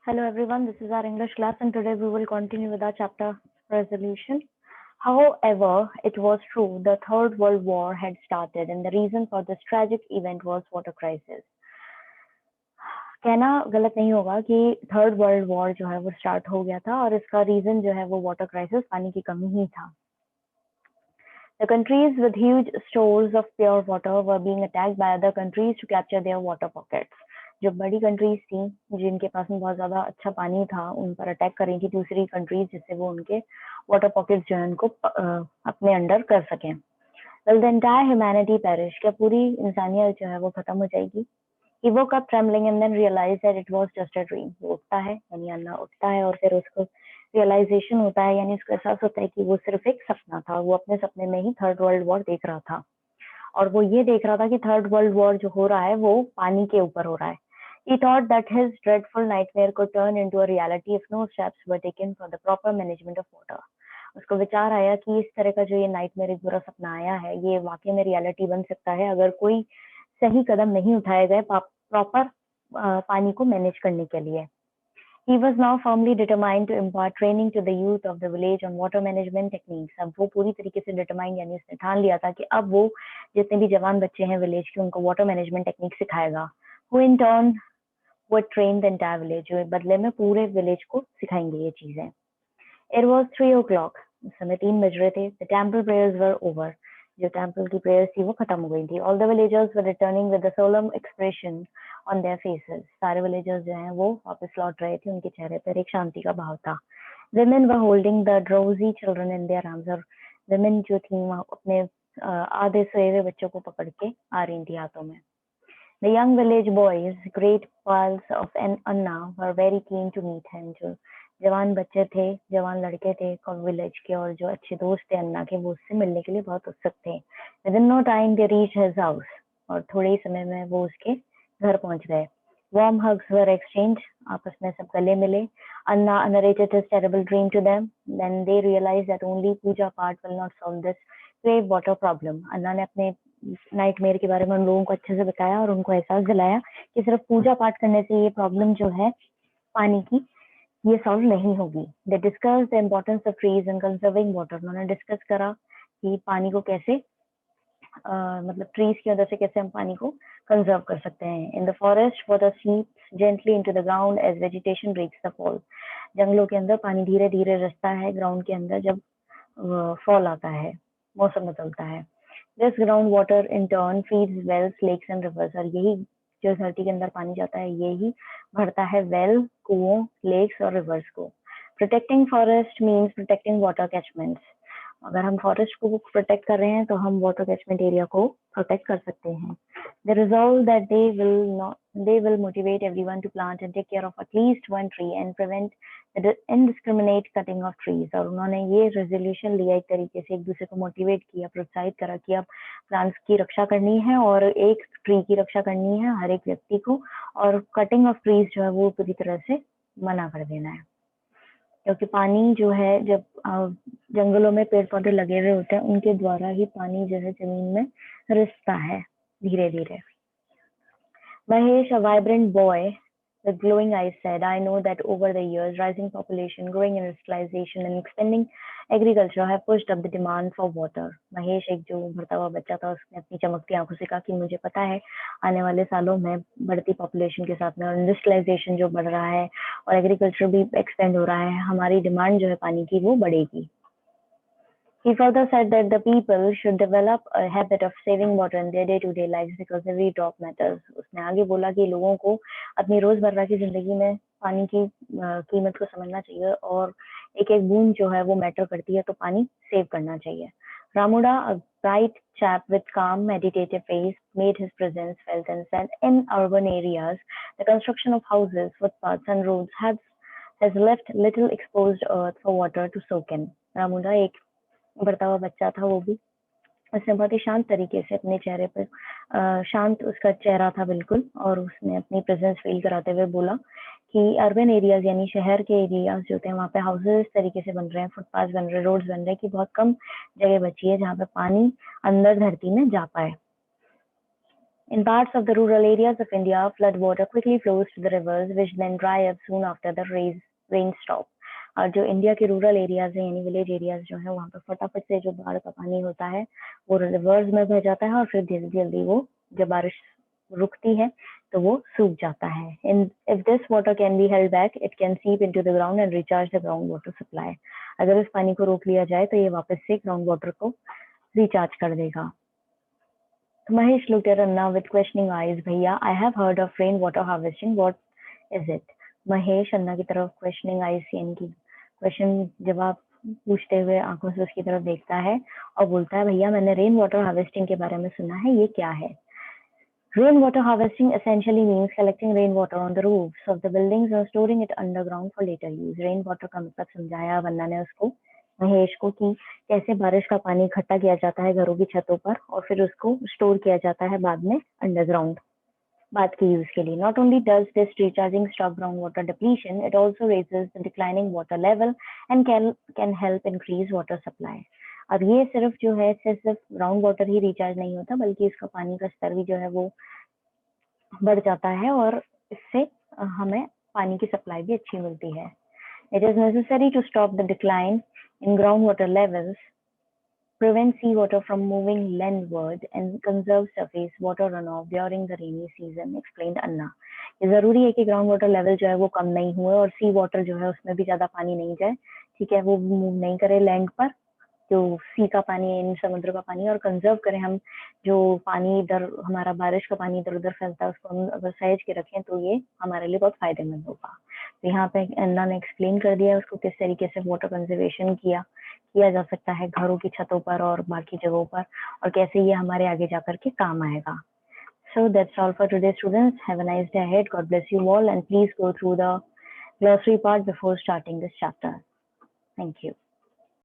Hello everyone, this is our English class and today we will continue with our chapter resolution. However, it was true the Third World War had started and the reason for this tragic event was water crisis. कहना गलत नहीं होगा कि third world war जो है वो start हो गया था और इसका रीजन जो है वो वाटर क्राइसिस, पानी की कमी ही था. The countries with huge stores of pure water were being attacked by other countries to capture their water pockets. जो बड़ी कंट्रीज थी जिनके पास में बहुत ज्यादा अच्छा पानी था उन पर अटैक कर रही थी दूसरी कंट्रीज जिससे वो उनके वाटर पॉकेट्स जो है उनको अपने अंडर कर सकें. Will the entire humanity perish? क्या पूरी इंसानियत जो है वो खत्म हो जाएगी? He woke up trembling and then realized that it was just a dream. वो उठता है यानी अन्ना उठता है और फिर उसको रियलाइजेशन होता है यानी उसको एहसास होता है कि वो सिर्फ एक सपना था. वो अपने सपने में ही थर्ड वर्ल्ड वॉर देख रहा था और वो ये देख रहा था कि थर्ड वर्ल्ड वॉर जो हो रहा है वो पानी के ऊपर हो रहा है. He thought that his dreadful nightmare could turn into a reality if no steps were taken for the proper management of water. उसको विचार आया कि इस तरह का जो ये नाइटमेयर एक बुरा सपना आया है ये वाकई में रियलिटी बन सकता है अगर कोई सही कदम नहीं उठाए गए प्रॉपर पानी को मैनेज करने के लिए. He was now firmly determined to impart training to the youth of the village on water management techniques. अब वो पूरी तरीके से डिटरमाइंड यानी उसने ठान लिया था कि अब वो जितने भी जवान बच्चे हैं विलेज के उनको वाटर मैनेजमेंट टेक्निक सिखाएगा. Who in turn would train the entire village. जो बदले में पूरे विलेज को सिखाएंगे ये चीजें. It was 3 o'clock. उस समय 3 बज रहे थे. The temple prayers were over. जो टेम्पल की प्रेयर्स थी वो खत्म हो गई थी. All the villagers were returning with a solemn expression on their faces. सारे विलेजर्स जो हैं वो वापस लौट रहे थे. उनके चेहरे पर एक शांति का भाव था. Women were holding the drowsy children in their arms. और women जो थी वो अपने आधे सोए हुए बच्चों को पकड़ के आ रही थी हाथों में. The young village boys, great pals of Anna, were very keen to meet him. जो जवान बच्चे थे, जवान लड़के थे विलेज के और जो अच्छे दोस्त थे अन्ना के वो उससे मिलने के लिए बहुत उत्सुक थे. Within no time they reached his house और थोड़े ही समय में वो उसके घर पहुंच गए. Warm hugs were exchanged. आपस में सब गले मिले. Anna narrated his terrible dream to them. Then they realized that only puja part will not solve this grave water problem. अन्ना ने अपने नाइटमेयर के बारे में उन लोगों को अच्छे से बताया और उनको एहसास दिलाया कि सिर्फ पूजा पाठ करने से ये प्रॉब्लम जो है पानी की ये सॉल्व नहीं होगी. They discussed the importance of trees and conserving water. उन्होंने डिस्कस करा कि पानी को कैसे मतलब ट्रीज की वजह से कैसे हम पानी को कंजर्व कर सकते हैं. In the forest, water seeps gently into the ground as vegetation breaks the fall. जंगलों के अंदर पानी धीरे धीरे रिसता है ग्राउंड के अंदर जब फॉल आता है, मौसम बदलता है. This groundwater in turn feeds wells, lakes and rivers. और यही जो धरती के अंदर पानी जाता है यही भरता है वेल, कुओं, लेक्स और रिवर्स को. Protecting forest means protecting water catchments. अगर हम फॉरेस्ट को प्रोटेक्ट कर रहे हैं तो हम वाटर कैचमेंट एरिया को प्रोटेक्ट कर सकते हैं. They resolve that they will motivate everyone to plant and take care of at least one tree and prevent the indiscriminate cutting of trees. और उन्होंने ये रेजोल्यूशन लिया एक तरीके से एक दूसरे को मोटिवेट किया प्रोत्साहित करा कि अब प्लांट्स की रक्षा करनी है और एक ट्री की रक्षा करनी है हर एक व्यक्ति को और कटिंग ऑफ ट्रीज जो है वो पूरी तरह से मना कर देना है. क्योंकि पानी जो है जब जंगलों में पेड़ पौधे लगे हुए होते हैं उनके द्वारा ही पानी जो है जमीन में रिसता है धीरे धीरे. Mahesh, a vibrant boy with glowing eyes, said, I know that over the years, rising population, growing industrialization, and expanding agriculture have pushed up the demand for water. Mahesh एक जो उभरता हुआ बच्चा था उसने अपनी चमकती आंखों से कहा कि मुझे पता है आने वाले सालों में बढ़ती पॉपुलेशन के साथ में और इंडस्ट्रियलाइजेशन जो बढ़ रहा है और एग्रीकल्चर भी एक्सपेंड हो रहा है हमारी डिमांड जो है पानी की वो बढ़ेगी. He further said that the people should develop a habit of saving water in their day-to-day lives because every drop matters. उसने आगे बोला कि लोगों को अपनी रोजमर्रा की जिंदगी में पानी की कीमत को समझना चाहिए और एक एक बूंद जो है वो मैटर करती है तो पानी सेव करना चाहिए. Ramuda, a bright chap with calm, meditative face, made his presence felt and said, in urban areas, the construction of houses, footpaths and roads has left little exposed earth for water to soak in. Ramuda एक बढ़ता हुआ बच्चा था वो भी उसने बहुत ही शांत तरीके से अपने चेहरे पर शांत उसका चेहरा था बिल्कुल और उसने अपनी प्रेजेंस फील कराते हुए बोला कि अर्बन एरियाज यानी शहर के एरियाज जो होते हैं वहाँ पे हाउसेस इस तरीके से बन रहे हैं फुटपाथ बन रहे हैं रोड्स बन रहे हैं कि बहुत कम जगह बची है जहाँ पे पानी अंदर धरती में जा पाए. In parts of the rural areas of India, flood water quickly flows to the rivers, which then dry up soon after the rain stop. और जो इंडिया के रूरल एरियाज है यानी विलेज एरियाज जो है वहाँ पे फटाफट से जो बाढ़ का पानी होता है वो रिवर्स में बह जाता है और फिर जल्दी जल्दी वो जब बारिश रुकती है तो वो सूख जाता है. If this water can be held back, it can seep into the ground and recharge the groundwater supply. अगर इस पानी को रोक लिया जाए तो ये वापस से ग्राउंड वाटर को रिचार्ज कर देगा. Mahesh looked at Anna with questioning eyes. भैया, I have heard of rainwater harvesting. What is it? Mahesh अन्ना की तरफ questioning eyes से इनकी question जवाब पूछते हुए आंखों से उसकी तरफ देखता है और बोलता है भैया मैंने रेन वाटर हार्वेस्टिंग के बारे में सुना है, ये क्या है? Rainwater harvesting essentially means collecting rainwater on the roofs of the buildings and storing it underground for later use. Rainwater का मतलब समझाया वन्ना ने उसको महेश को कि कैसे बारिश का पानी इकट्ठा किया जाता है घरों की छतों पर और फिर उसको स्टोर किया जाता है बाद में अंडरग्राउंड बाद के यूज के लिए. Not only does this recharging stop groundwater depletion, it also raises the declining water level and can help increase water supply. अब ये सिर्फ जो है सिर्फ ग्राउंड वाटर ही रिचार्ज नहीं होता बल्कि इसका पानी का स्तर भी जो है वो बढ़ जाता है और इससे हमें पानी की सप्लाई भी अच्छी मिलती है. It is necessary to stop the decline in groundwater levels, prevent seawater from moving landward, and conserve surface water runoff during the rainy season, explained Anna. ये जरूरी है कि ग्राउंड वाटर लेवल जो है वो कम नहीं हुए और सी वाटर जो है उसमें भी ज्यादा पानी नहीं जाए, ठीक है, वो मूव नहीं करे लैंड पर, जो सी का पानी है समुद्र का पानी, और कंजर्व करें हम जो पानी इधर हमारा बारिश का पानी इधर उधर फैलता है उसको हम अगर सहेज के रखें तो ये हमारे लिए बहुत फायदेमंद होगा. तो यहाँ पे अन्ना ने एक्सप्लेन कर दिया उसको किस तरीके से वाटर कंजर्वेशन किया जा सकता है घरों की छतों पर और बाकी जगहों पर और कैसे ये हमारे आगे जाकर के काम आएगा. So that's all for today, students. Have a nice day ahead. God bless you all and please go through the glossary part before starting this chapter. Thank you.